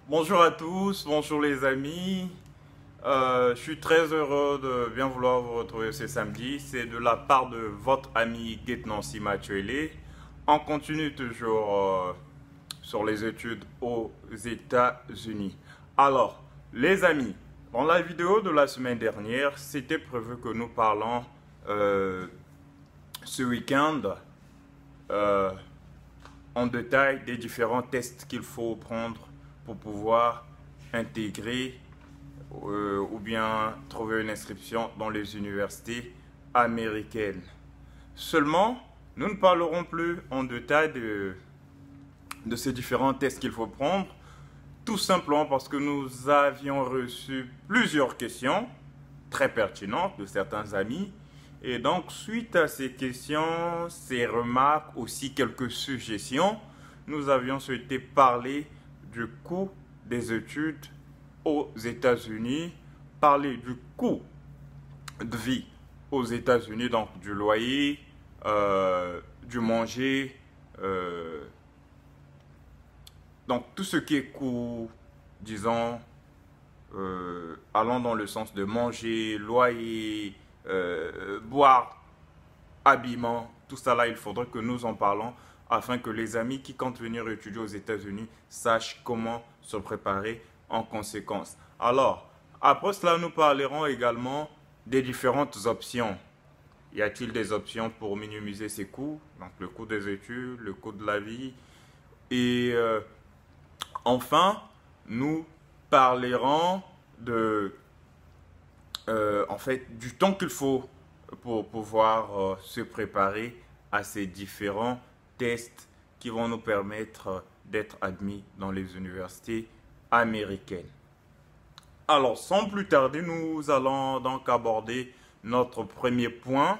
Bonjour à tous, bonjour les amis. Je suis très heureux de bien vouloir vous retrouver ce samedi. C'est de la part de votre ami Gate Nancy Matuele. On continue toujours sur les études aux États-Unis. Alors, les amis, dans la vidéo de la semaine dernière, c'était prévu que nous parlons euh, ce week-end euh, en détail des différents tests qu'il faut prendre pour pouvoir intégrer ou bien trouver une inscription dans les universités américaines. Seulement, nous ne parlerons plus en détail de ces différents tests qu'il faut prendre, tout simplement parce que nous avions reçu plusieurs questions très pertinentes de certains amis. Et donc, suite à ces questions, ces remarques, aussi quelques suggestions, nous avions souhaité parler du coût des études aux États-Unis, parler du coût de vie aux États-Unis, donc du loyer, du manger, donc tout ce qui est coût, disons, allant dans le sens de manger, loyer, boire, habillement, tout ça là, il faudrait que nous en parlons afin que les amis qui comptent venir étudier aux États-Unis sachent comment se préparer en conséquence. Alors, après cela, nous parlerons également des différentes options. Y a-t-il des options pour minimiser ces coûts? Donc le coût des études, le coût de la vie. Et enfin, nous parlerons de, en fait, du temps qu'il faut pour pouvoir se préparer à ces différents tests qui vont nous permettre d'être admis dans les universités américaines. Alors, sans plus tarder, nous allons donc aborder notre premier point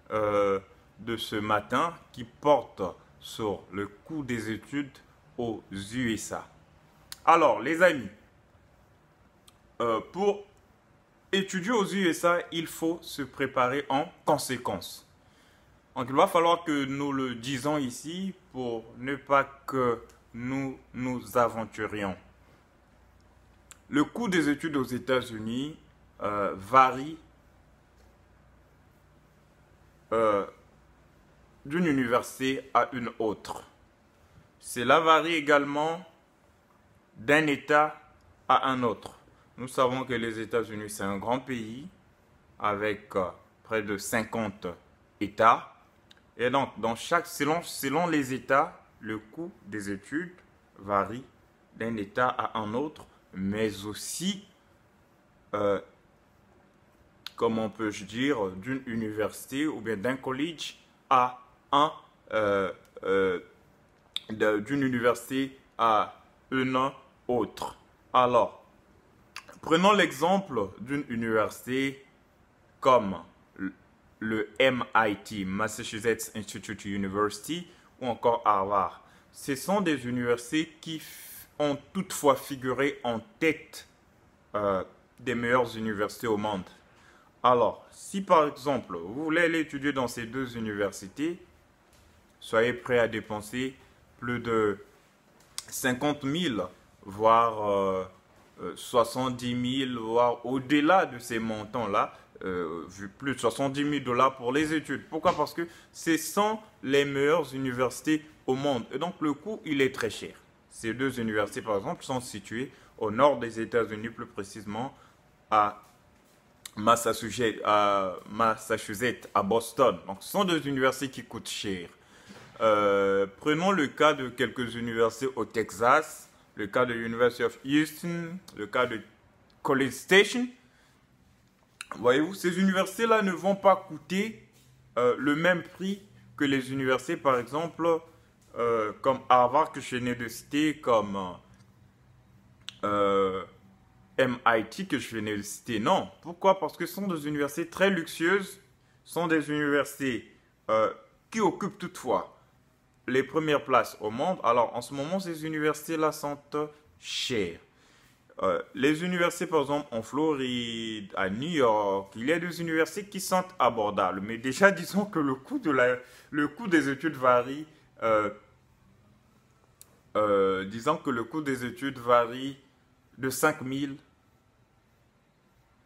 de ce matin qui porte sur le coût des études aux USA. Alors, les amis, pour étudier aux USA, il faut se préparer en conséquence. Donc, il va falloir que nous le disions ici pour ne pas que nous nous aventurions. Le coût des études aux États-Unis varie d'une université à une autre. Cela varie également d'un État à un autre. Nous savons que les États-Unis, c'est un grand pays avec près de 50 États. Et donc, selon les États, le coût des études varie d'un État à un autre, mais aussi, comment peux-je dire, d'une université ou bien d'un collège à un, euh, euh, d'une université à une autre. Alors, prenons l'exemple d'une université comme le MIT, Massachusetts Institute University, ou encore Harvard. Ce sont des universités qui ont toutefois figuré en tête des meilleures universités au monde. Alors, si par exemple, vous voulez aller étudier dans ces deux universités, soyez prêt à dépenser plus de 50 000, voire 70 000, voire au-delà de ces montants-là, vu plus de 70 000 dollars pour les études. Pourquoi? Parce que ce sont les meilleures universités au monde. Et donc, le coût, il est très cher. Ces deux universités, par exemple, sont situées au nord des États-Unis, plus précisément à Massachusetts, à Boston. Donc, ce sont deux universités qui coûtent cher. Prenons le cas de quelques universités au Texas, le cas de l'University of Houston, le cas de College Station. Voyez-vous, ces universités-là ne vont pas coûter le même prix que les universités, par exemple, comme Harvard que je venais de citer, comme MIT que je venais de citer. Non. Pourquoi? Parce que ce sont des universités très luxueuses, ce sont des universités qui occupent toutefois les premières places au monde. Alors, en ce moment, ces universités-là sont chères. Les universités, par exemple, en Floride, à New York, il y a des universités qui sont abordables. Mais déjà, disons que le coût des études varie. Disons que le coût des études varie de 5 000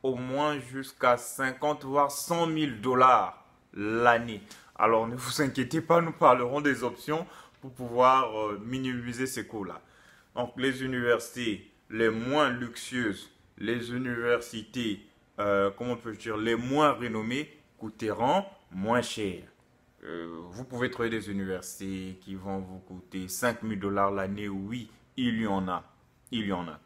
au moins jusqu'à 50 voire 100 000 $ l'année. Alors ne vous inquiétez pas, nous parlerons des options pour pouvoir minimiser ces coûts-là. Donc les universités les moins luxueuses, les universités, comment peut-je dire, les moins renommées coûteront moins cher. Vous pouvez trouver des universités qui vont vous coûter 5 000 $ l'année, oui, il y en a. Il y en a.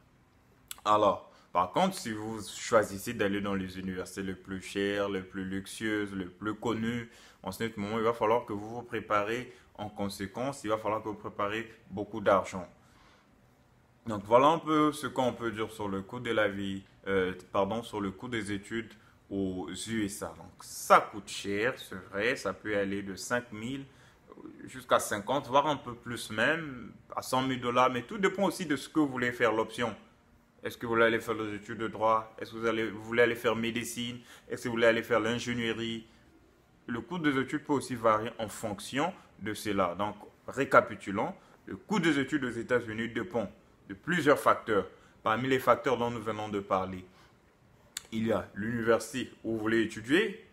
Alors, par contre, si vous choisissez d'aller dans les universités les plus chères, les plus luxueuses, les plus connues, en ce moment, il va falloir que vous vous préparez en conséquence. Il va falloir que vous préparez beaucoup d'argent. Donc, voilà un peu ce qu'on peut dire sur le coût de la vie, sur le coût des études aux USA. Donc, ça coûte cher, c'est vrai. Ça peut aller de 5 000 jusqu'à 50, voire un peu plus même, à 100 000 $. Mais tout dépend aussi de ce que vous voulez faire, l'option. Est-ce que vous voulez aller faire des études de droit? Est-ce que vous voulez aller faire médecine? Est-ce que vous voulez aller faire l'ingénierie? Le coût des études peut aussi varier en fonction de cela. Donc, récapitulons, le coût des études aux États-Unis dépend de plusieurs facteurs. Parmi les facteurs dont nous venons de parler, il y a l'université où vous voulez étudier.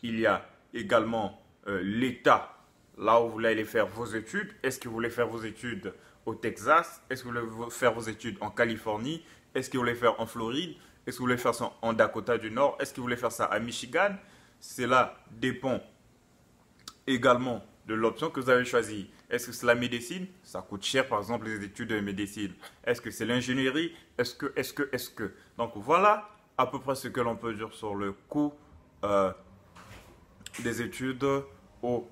Il y a également l'État, là où vous voulez aller faire vos études. Est-ce que vous voulez faire vos études au Texas? Est-ce que vous voulez faire vos études en Californie? Est-ce que vous voulez faire en Floride? Est-ce que vous voulez faire ça en Dakota du Nord? Est-ce que vous voulez faire ça à Michigan? Cela dépend également de l'option que vous avez choisie. Est-ce que c'est la médecine? Ça coûte cher, par exemple, les études de médecine. Est-ce que c'est l'ingénierie? Est-ce que? Donc voilà à peu près ce que l'on peut dire sur le coût des études aux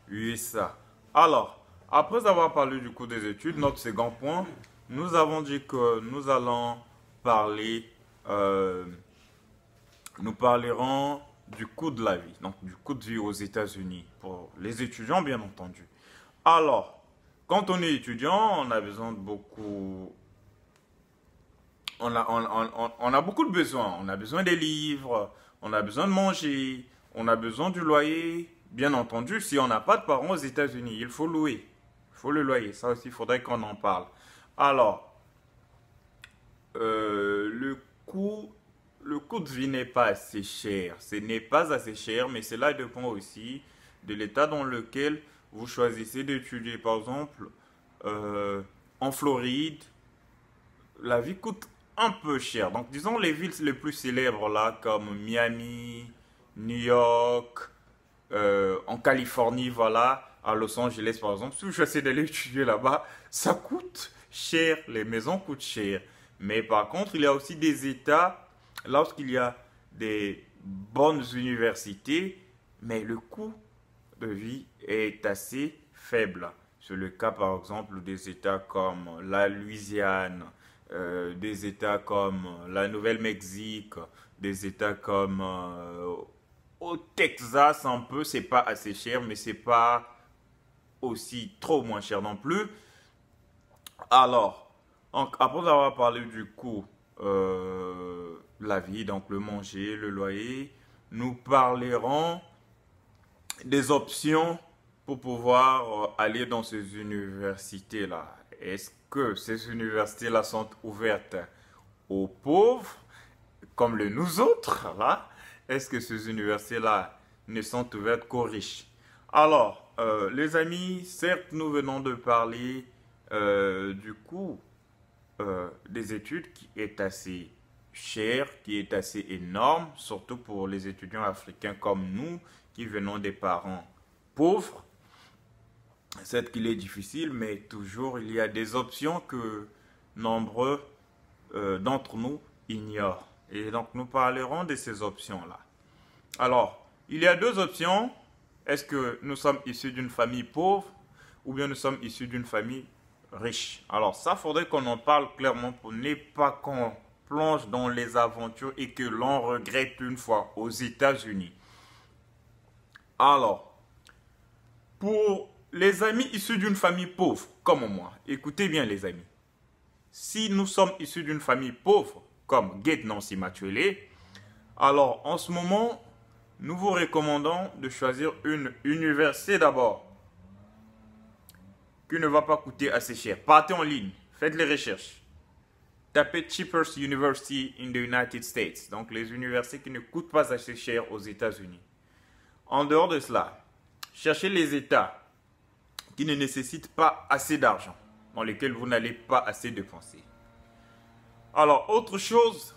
USA. Alors, après avoir parlé du coût des études, notre second point, nous avons dit que nous allons parler, nous parlerons du coût de la vie, donc du coût de vie aux États-Unis, pour les étudiants bien entendu. Alors, quand on est étudiant, on a besoin de beaucoup, on a beaucoup de besoins. On a besoin des livres, on a besoin de manger, on a besoin du loyer. Bien entendu, si on n'a pas de parents aux États-Unis, il faut louer. Il faut le loyer. Ça aussi, il faudrait qu'on en parle. Alors, le coût de vie n'est pas assez cher. Ce n'est pas assez cher, mais cela dépend aussi de l'état dans lequel vous choisissez d'étudier. Par exemple, en Floride, la vie coûte un peu cher. Donc, disons les villes les plus célèbres là, comme Miami, New York, en Californie, voilà, à Los Angeles par exemple. Si vous choisissez d'aller étudier là-bas, ça coûte cher. Les maisons coûtent cher. Mais par contre, il y a aussi des États, lorsqu'il y a des bonnes universités, mais le coût de vie est assez faible. C'est le cas par exemple des États comme la Louisiane, des États comme la Nouvelle-Mexique, des États comme au Texas un peu, c'est pas assez cher, mais c'est pas aussi trop moins cher non plus. Alors, donc, après avoir parlé du coût de la vie, donc le manger, le loyer, nous parlerons des options pour pouvoir aller dans ces universités-là. Est-ce que ces universités-là sont ouvertes aux pauvres, comme le nous autres, là? Est-ce que ces universités-là ne sont ouvertes qu'aux riches? Alors, les amis, certes, nous venons de parler du coût des études qui est assez cher, qui est assez énorme, surtout pour les étudiants africains comme nous, qui venons des parents pauvres. C'est qu'il est difficile, mais toujours il y a des options que nombreux d'entre nous ignorent. Et donc nous parlerons de ces options-là. Alors, il y a deux options. Est-ce que nous sommes issus d'une famille pauvre ou bien nous sommes issus d'une famille riche? Alors ça, il faudrait qu'on en parle clairement pour ne pas qu'on plonge dans les aventures et que l'on regrette une fois aux États-Unis. Alors, pour les amis issus d'une famille pauvre, comme moi, écoutez bien les amis. Si nous sommes issus d'une famille pauvre, comme Gate Nancy Matuele, alors en ce moment, nous vous recommandons de choisir une université d'abord, qui ne va pas coûter assez cher. Partez en ligne, faites les recherches. tapez cheapest university in the United States. Donc les universités qui ne coûtent pas assez cher aux États-Unis. En dehors de cela, cherchez les États qui ne nécessitent pas assez d'argent, dans lesquels vous n'allez pas assez dépenser. Alors, autre chose,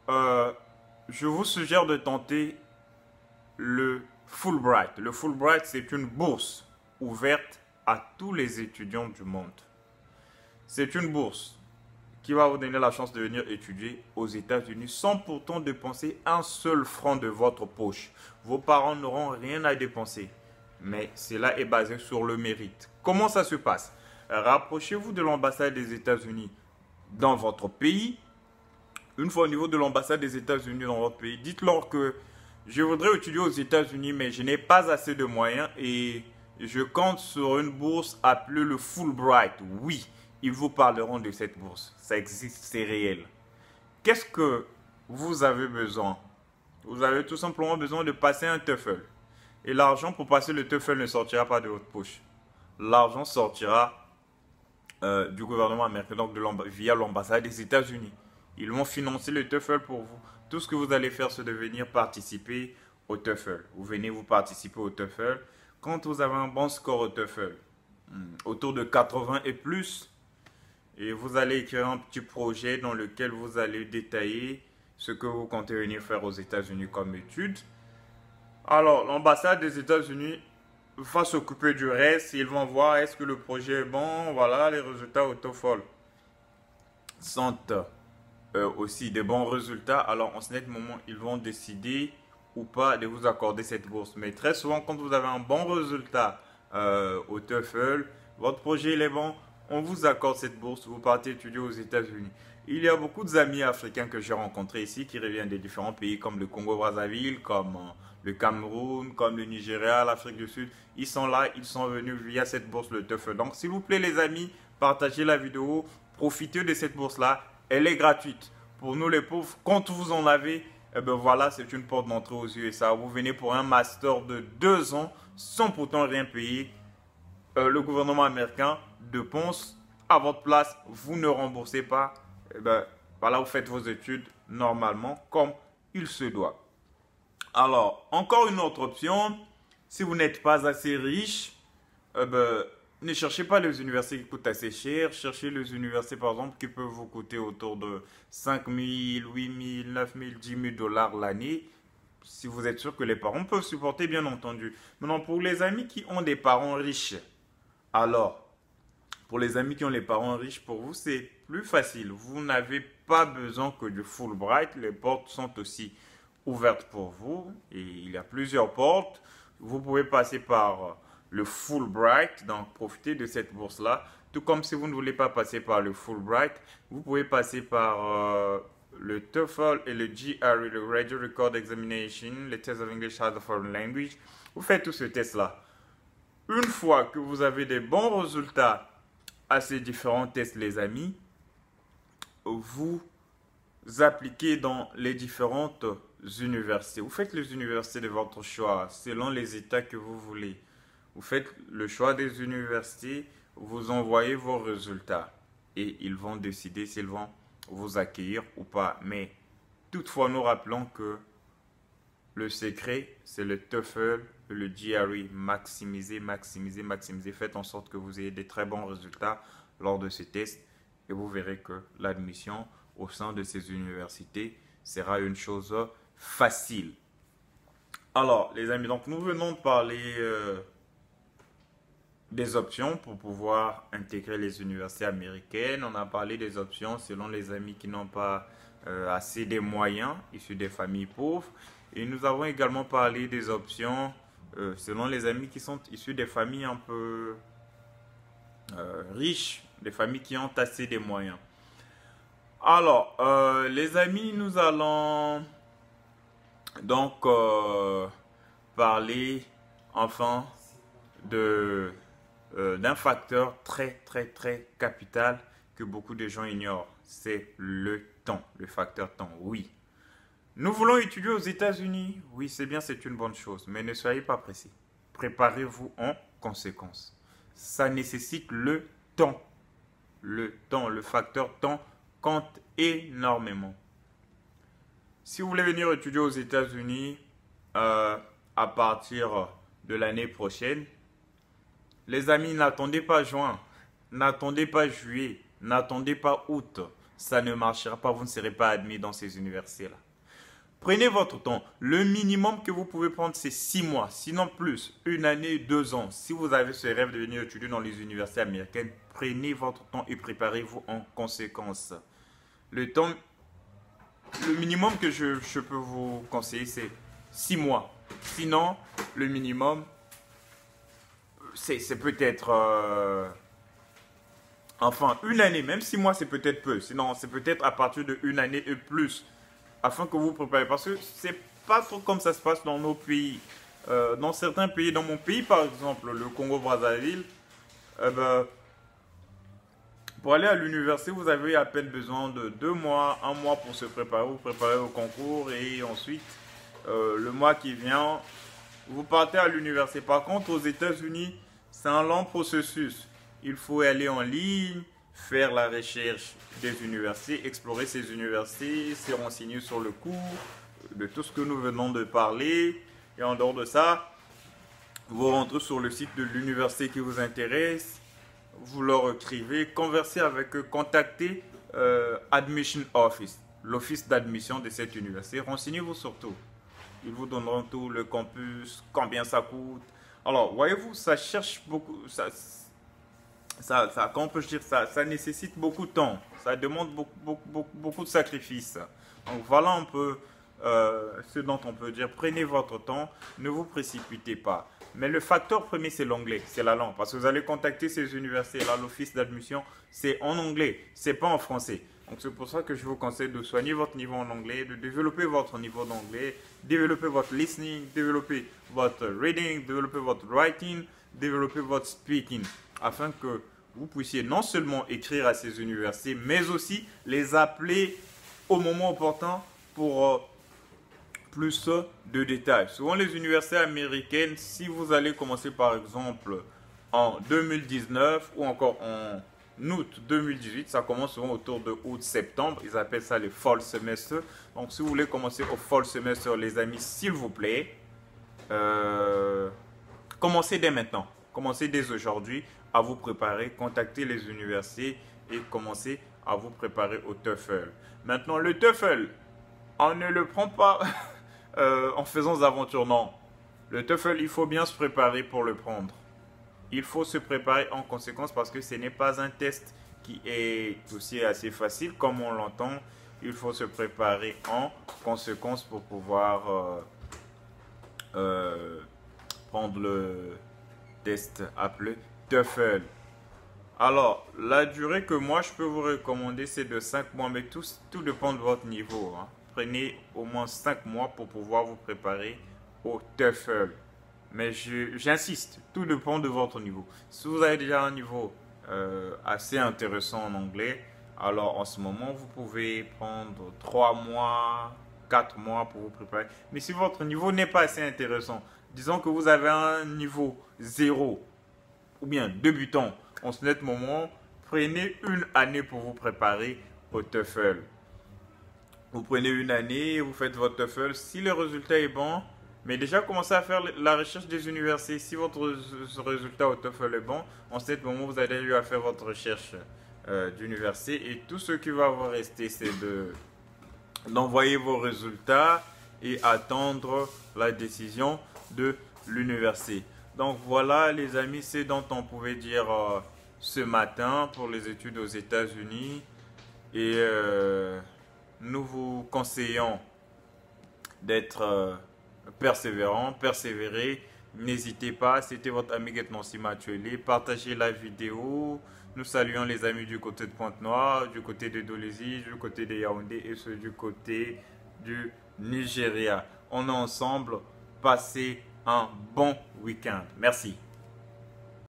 je vous suggère de tenter le Fulbright. Le Fulbright, c'est une bourse ouverte à tous les étudiants du monde. C'est une bourse qui va vous donner la chance de venir étudier aux États-Unis sans pourtant dépenser un seul franc de votre poche. Vos parents n'auront rien à dépenser, mais cela est basé sur le mérite. Comment ça se passe? Rapprochez-vous de l'ambassade des États-Unis dans votre pays. Une fois au niveau de l'ambassade des États-Unis dans votre pays, dites-leur que je voudrais étudier aux États-Unis, mais je n'ai pas assez de moyens et je compte sur une bourse appelée le Fulbright. Oui, ils vous parleront de cette bourse. Ça existe, c'est réel. Qu'est-ce que vous avez besoin? Vous avez tout simplement besoin de passer un TOEFL. Et l'argent pour passer le TOEFL ne sortira pas de votre poche. L'argent sortira du gouvernement américain, donc via l'ambassade des États-Unis. Ils vont financer le TOEFL pour vous. Tout ce que vous allez faire, c'est de venir participer au TOEFL. Vous venez vous participer au TOEFL. Quand vous avez un bon score au TOEFL, autour de 80 et plus, et vous allez écrire un petit projet dans lequel vous allez détailler ce que vous comptez venir faire aux États-Unis comme étude. Alors, l'ambassade des États-Unis va s'occuper du reste. Ils vont voir est-ce que le projet est bon. Voilà, les résultats au TOEFL sont aussi des bons résultats. Alors, en ce moment, ils vont décider ou pas de vous accorder cette bourse. Mais très souvent, quand vous avez un bon résultat au TOEFL, votre projet il est bon, on vous accorde cette bourse, vous partez étudier aux États-Unis. Il y a beaucoup d'amis africains que j'ai rencontrés ici qui reviennent des différents pays comme le Congo-Brazzaville, comme le Cameroun, comme le Nigeria, l'Afrique du Sud. Ils sont là, ils sont venus via cette bourse, le TOEFL. Donc, s'il vous plaît, les amis, partagez la vidéo, profitez de cette bourse-là. Elle est gratuite. Pour nous, les pauvres, quand vous en avez, eh ben voilà, c'est une porte d'entrée aux USA. Vous venez pour un master de 2 ans sans pourtant rien payer. Le gouvernement américain dépense à votre place, vous ne remboursez pas. Eh ben, voilà, vous faites vos études normalement comme il se doit. Alors, encore une autre option, si vous n'êtes pas assez riche, ne cherchez pas les universités qui coûtent assez cher. Cherchez les universités, par exemple, qui peuvent vous coûter autour de 5 000, 8 000, 9 000, 10 000 dollars l'année. Si vous êtes sûr que les parents peuvent supporter, bien entendu. Maintenant, pour les amis qui ont des parents riches, alors, pour les amis qui ont les parents riches, pour vous, c'est plus facile. Vous n'avez pas besoin que du Fulbright. Les portes sont aussi ouvertes pour vous. Et il y a plusieurs portes. Vous pouvez passer par le Fulbright, donc profitez de cette bourse-là. Tout comme si vous ne voulez pas passer par le Fulbright, vous pouvez passer par le TOEFL et le GRE, le Radio Record Examination, le Test of English as a Foreign Language. Vous faites tout ce test-là. Une fois que vous avez des bons résultats à ces différents tests, les amis, vous appliquez dans les différentes universités. Vous faites les universités de votre choix selon les États que vous voulez. Vous faites le choix des universités, vous envoyez vos résultats et ils vont décider s'ils vont vous accueillir ou pas. Mais toutefois, nous rappelons que le secret, c'est le TOEFL, le GRE. Maximisez, maximisez, maximisez. Faites en sorte que vous ayez des très bons résultats lors de ces tests et vous verrez que l'admission au sein de ces universités sera une chose facile. Alors, les amis, donc nous venons de parler des options pour pouvoir intégrer les universités américaines. On a parlé des options selon les amis qui n'ont pas assez de moyens, issus des familles pauvres. Et nous avons également parlé des options selon les amis qui sont issus des familles un peu riches, des familles qui ont assez de moyens. Alors, les amis, nous allons donc parler enfin d'un facteur très capital que beaucoup de gens ignorent. C'est le temps, le facteur temps, oui. Nous voulons étudier aux États-Unis. Oui, c'est bien, c'est une bonne chose, mais ne soyez pas pressés. Préparez-vous en conséquence. Ça nécessite le temps. Le temps, le facteur temps compte énormément. Si vous voulez venir étudier aux États-Unis à partir de l'année prochaine, les amis, n'attendez pas juin, n'attendez pas juillet, n'attendez pas août. Ça ne marchera pas, vous ne serez pas admis dans ces universités-là. Prenez votre temps. Le minimum que vous pouvez prendre, c'est 6 mois, sinon plus, 1 année, 2 ans. Si vous avez ce rêve de venir étudier dans les universités américaines, prenez votre temps et préparez-vous en conséquence. Le minimum que je peux vous conseiller, c'est 6 mois. Sinon, le minimum, c'est peut-être... enfin, 1 année, même 6 mois, c'est peut-être peu. Sinon, c'est peut-être à partir de 1 année et plus. Afin que vous vous préparez. Parce que c'est pas trop comme ça se passe dans nos pays. Dans certains pays, dans mon pays par exemple, le Congo-Brazzaville, pour aller à l'université, vous avez à peine besoin de 2 mois, 1 mois pour se préparer. Vous préparez au concours et ensuite, le mois qui vient, vous partez à l'université. Par contre, aux États-Unis, c'est un long processus. Il faut aller en ligne, faire la recherche des universités, explorer ces universités, se renseigner sur le cours, de tout ce que nous venons de parler. Et en dehors de ça, vous rentrez sur le site de l'université qui vous intéresse, vous leur écrivez, conversez avec eux, contactez Admission Office, l'office d'admission de cette université. Renseignez-vous sur tout. Ils vous donneront tout, le campus, combien ça coûte. Alors, voyez-vous, ça cherche beaucoup... comment peut-je dire ça? Ça nécessite beaucoup de temps. Ça demande beaucoup de sacrifices. Donc voilà un peu ce dont on peut dire. Prenez votre temps, ne vous précipitez pas. Mais le facteur premier, c'est l'anglais, c'est la langue. Parce que vous allez contacter ces universités-là, l'office d'admission, c'est en anglais, c'est pas en français. Donc c'est pour ça que je vous conseille de soigner votre niveau en anglais, de développer votre niveau d'anglais, développer votre listening, développer votre reading, développer votre writing, développer votre speaking, afin que vous puissiez non seulement écrire à ces universités, mais aussi les appeler au moment opportun pour plus de détails. Souvent les universités américaines, si vous allez commencer par exemple en 2019 ou encore en août 2018, ça commence souvent autour de août-septembre, ils appellent ça les fall semester. Donc si vous voulez commencer au fall semester, les amis, s'il vous plaît, commencez dès maintenant, commencez dès aujourd'hui à vous préparer, contactez les universités et commencez à vous préparer au TOEFL. Maintenant, le TOEFL, on ne le prend pas en faisant des aventures, non. Le TOEFL, il faut bien se préparer pour le prendre. Il faut se préparer en conséquence parce que ce n'est pas un test qui est aussi assez facile comme on l'entend. Il faut se préparer en conséquence pour pouvoir prendre le test appelé TOEFL. Alors, la durée que moi je peux vous recommander, c'est de 5 mois, mais tout dépend de votre niveau. Hein. Prenez au moins 5 mois pour pouvoir vous préparer au TOEFL. Mais j'insiste, tout dépend de votre niveau. Si vous avez déjà un niveau assez intéressant en anglais, alors en ce moment, vous pouvez prendre 3 mois, 4 mois pour vous préparer. Mais si votre niveau n'est pas assez intéressant, disons que vous avez un niveau 0 ou bien débutant, en ce net moment, prenez 1 année pour vous préparer au TOEFL. Vous prenez 1 année, vous faites votre TOEFL. Si le résultat est bon, mais déjà commencez à faire la recherche des universités. Si votre résultat au TOEFL est bon, en ce moment, vous allez eu à faire votre recherche d'université. Et tout ce qui va vous rester, c'est d'envoyer vos résultats et attendre la décision de l'université. Donc voilà les amis, c'est dont on pouvait dire ce matin pour les études aux États-Unis. Et nous vous conseillons d'être persévérant, persévérer. N'hésitez pas, c'était votre ami Nancy Matueli. Partagez la vidéo. Nous saluons les amis du côté de Pointe-Noire, du côté de Dolézy, du côté de Yaoundé et ceux du côté du Nigeria. On est ensemble. Passez un bon week-end. Merci.